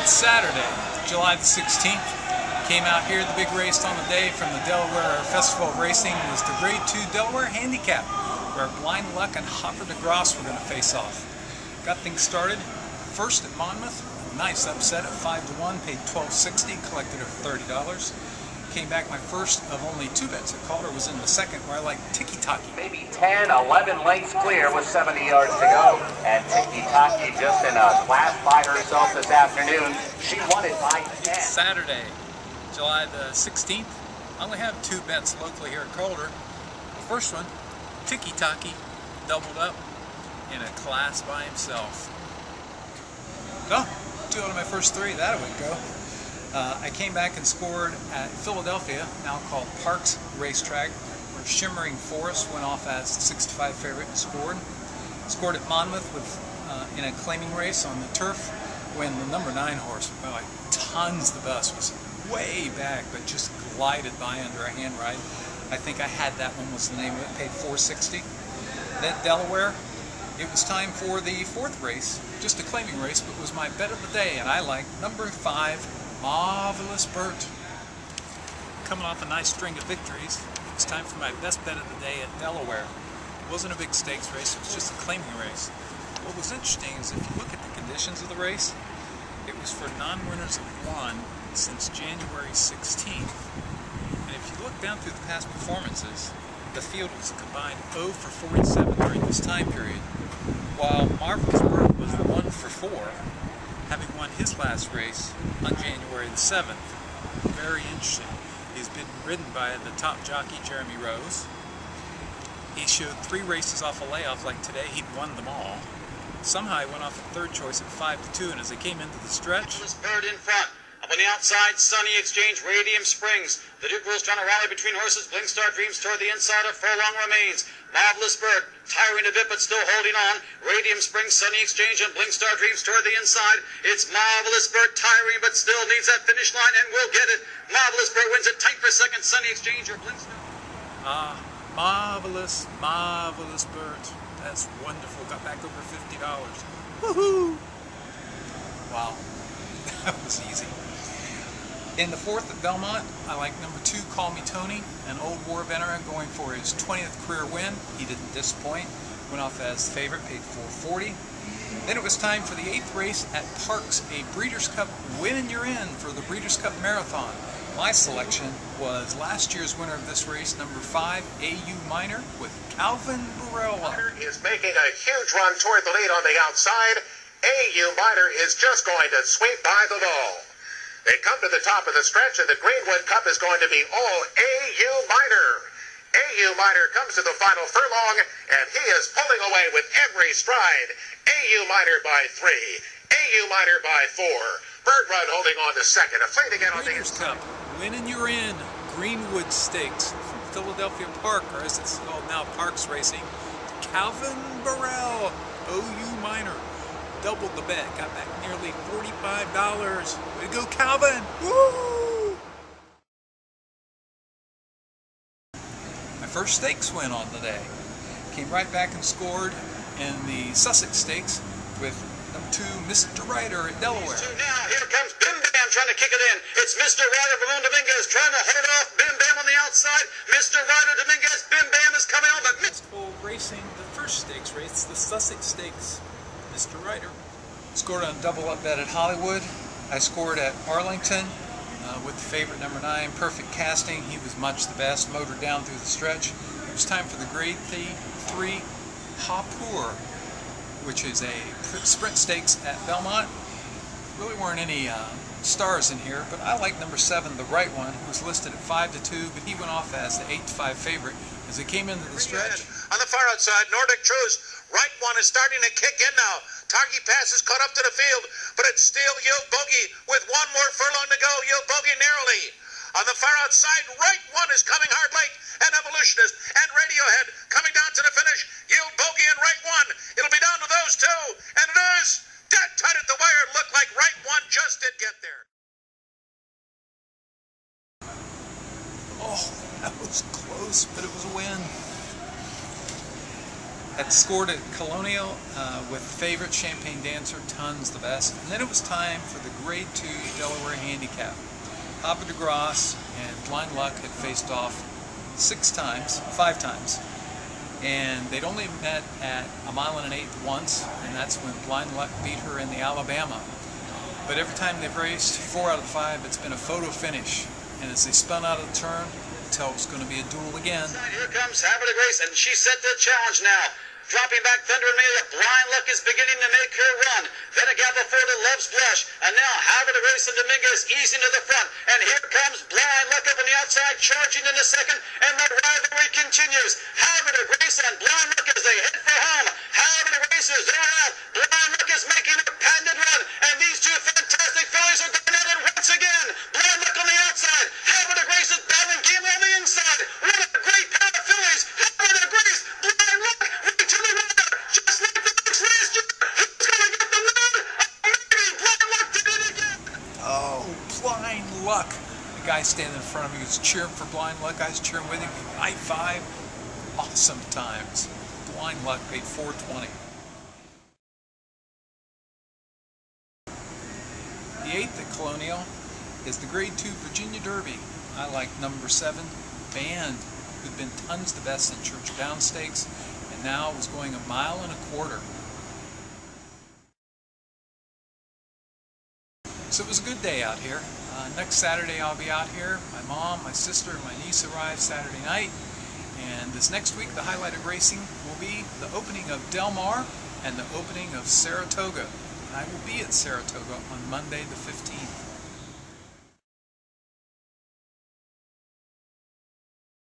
It's Saturday, July the 16th. Came out here, the big race on the day from the Delaware Festival of Racing was the Grade 2 Delaware Handicap, where Blind Luck and Hopper de Grasse were going to face off. Got things started first at Monmouth, a nice upset at 5-1, paid $12.60, collected over $30. Came back my first of only two bets at Calder was in the second, where I like Tiki Taki. Maybe 10, 11 lengths clear with 70 yards to go. And Tiki Taki just in a class by herself this afternoon. She won it by 10. Saturday, July the 16th. I only have two bets locally here at Calder. The first one, Tiki Taki, doubled up in a class by himself. Oh, two out of my first three, that would go. I came back and scored at Philadelphia, now called Parks Racetrack, where Shimmering Forest went off as the 65 favorite and scored. Scored at Monmouth with in a claiming race on the turf when the number 9 horse, by tons the best, was way back but just glided by under a hand ride. I think I had that one, was the name of it, paid $4.60. Then Delaware, it was time for the fourth race, just a claiming race, but was my bet of the day, and I like number 5, Marvelous Bert. Coming off a nice string of victories, it's time for my best bet of the day at Delaware. It wasn't a big stakes race, it was just a claiming race. What was interesting is if you look at the conditions of the race, it was for non-winners of 1 since January 16th. And if you look down through the past performances, the field was a combined 0 for 47 during this time period, while Marvelous Bert was 1 for 4. Having won his last race on January the 7th. Very interesting. He's been ridden by the top jockey, Jeremy Rose. He showed 3 races off a layoff like today. He'd won them all. Somehow he went off at third choice at 5-2, and as they came into the stretch... Bird in front. Up on the outside, Sunny Exchange, Radium Springs. The Duke Rules trying to rally between horses. Blingstar Dreams toward the inside of Furlong Remains. Marvelous Bird, tiring a bit but still holding on. Radium Springs, Sunny Exchange, and Blingstar Dreams toward the inside. It's Marvelous Bird, tiring but still needs that finish line and will get it. Marvelous Bird wins it tight for second. Sunny Exchange or Blingstar. Marvelous Bird. That's wonderful. Got back over $50. Woohoo! Wow, that was easy. In the fourth at Belmont, I like number 2, Call Me Tony, an old war veteran going for his 20th career win. He didn't disappoint. Went off as the favorite, paid $4.40. Then it was time for the 8th race at Parks, a Breeders' Cup Win and You're In for the Breeders' Cup Marathon. My selection was last year's winner of this race, number 5, AU Minor, with Calvin Burrell. Minor is making a huge run toward the lead on the outside. AU Minor is just going to sweep by the ball. They come to the top of the stretch, and the Greenwood Cup is going to be all AU Minor. AU Minor comes to the final furlong, and he is pulling away with every stride. AU Minor by 3. AU Minor by 4. Bird Run holding on to second. A fleet again on the Breeders' Cup, Win and You're In, Greenwood Stakes from Philadelphia Park, or as it's called now, Parks Racing. Calvin Burrell, OU Minor. Doubled the bet, got back nearly $45. Way to go, Calvin! Woo! My first stakes win on the day. Came right back and scored in the Sussex Stakes with number 2, Mr. Ryder at Delaware. Now, here comes Bim Bam trying to kick it in. It's Mr. Ryder, Balloon Dominguez trying to hold off Bim Bam on the outside. Mr. Ryder, Dominguez, Bim Bam is coming on, but Festival Racing, the first stakes race, the Sussex Stakes. Mr. Ryder scored on a double up bet at Hollywood. I scored at Arlington with the favorite number 9, Perfect Casting. He was much the best, motored down through the stretch. It was time for the Grade 3 Hopur, which is a sprint stakes at Belmont. Really weren't any stars in here, but I like number 7, the right one, who was listed at 5-2, but he went off as the 8-5 favorite as they came into the stretch. On the far outside, Nordic Truce. Right one is starting to kick in now. Taki Pass is caught up to the field, but it's still Yield Bogey with 1 more furlong to go. Yield Bogey narrowly. On the far outside, right one is coming hard late, and Evolutionist and Radiohead coming down to the finish. Yield Bogey and right one. It'll be down to those two, and it is dead tight at the wire. It looked like right one just did get there. Oh, that was close, but it was a win. At scored at Colonial with favorite Champagne Dancer, Tons the Best. And then it was time for the Grade 2 Delaware Handicap. Havre de Grace and Blind Luck had faced off 5 times. And they'd only met at 1 1/8 miles once, and that's when Blind Luck beat her in the Alabama. But every time they've raced, 4 out of the 5, it's been a photo finish. And as they spun out of the turn, you tell it was going to be a duel again. Here comes Havre de Grace, and she set the challenge now. Dropping back Thunder Amelia, Blind Luck is beginning to make her run. Then a gap before the Love's Blush, and now Havre de Grace and Dominguez easing to the front. And here comes Blind Luck up on the outside, charging in the second, and the rivalry continues. Havre de Grace and Blind Luck as they head for home. Havre de Grace is all out. Blind Luck is making a patented run, and these two fantastic fillies are going at it once again. Blind Luck on the outside, Havre de Grace is battling game on the inside. What a great pair of fillies! Havre de Grace, Blind Luck, to the runner, just like the Bucks last year. Who's going to get the nod? Maybe Blind Luck did it again. Oh, Blind Luck. The guy standing in front of me was cheering for Blind Luck. I was cheering with him. High five. Awesome times. Blind Luck paid $4.20. The 8th at Colonial is the Grade 2 Virginia Derby. I like number 7, Band, who'd been Tons the Best in Church Down Stakes, and now was going 1.25 miles. So it was a good day out here. Next Saturday I'll be out here. My mom, my sister, and my niece arrive Saturday night. And this next week the highlight of racing will be the opening of Del Mar and the opening of Saratoga. I will be at Saratoga on Monday the 15th.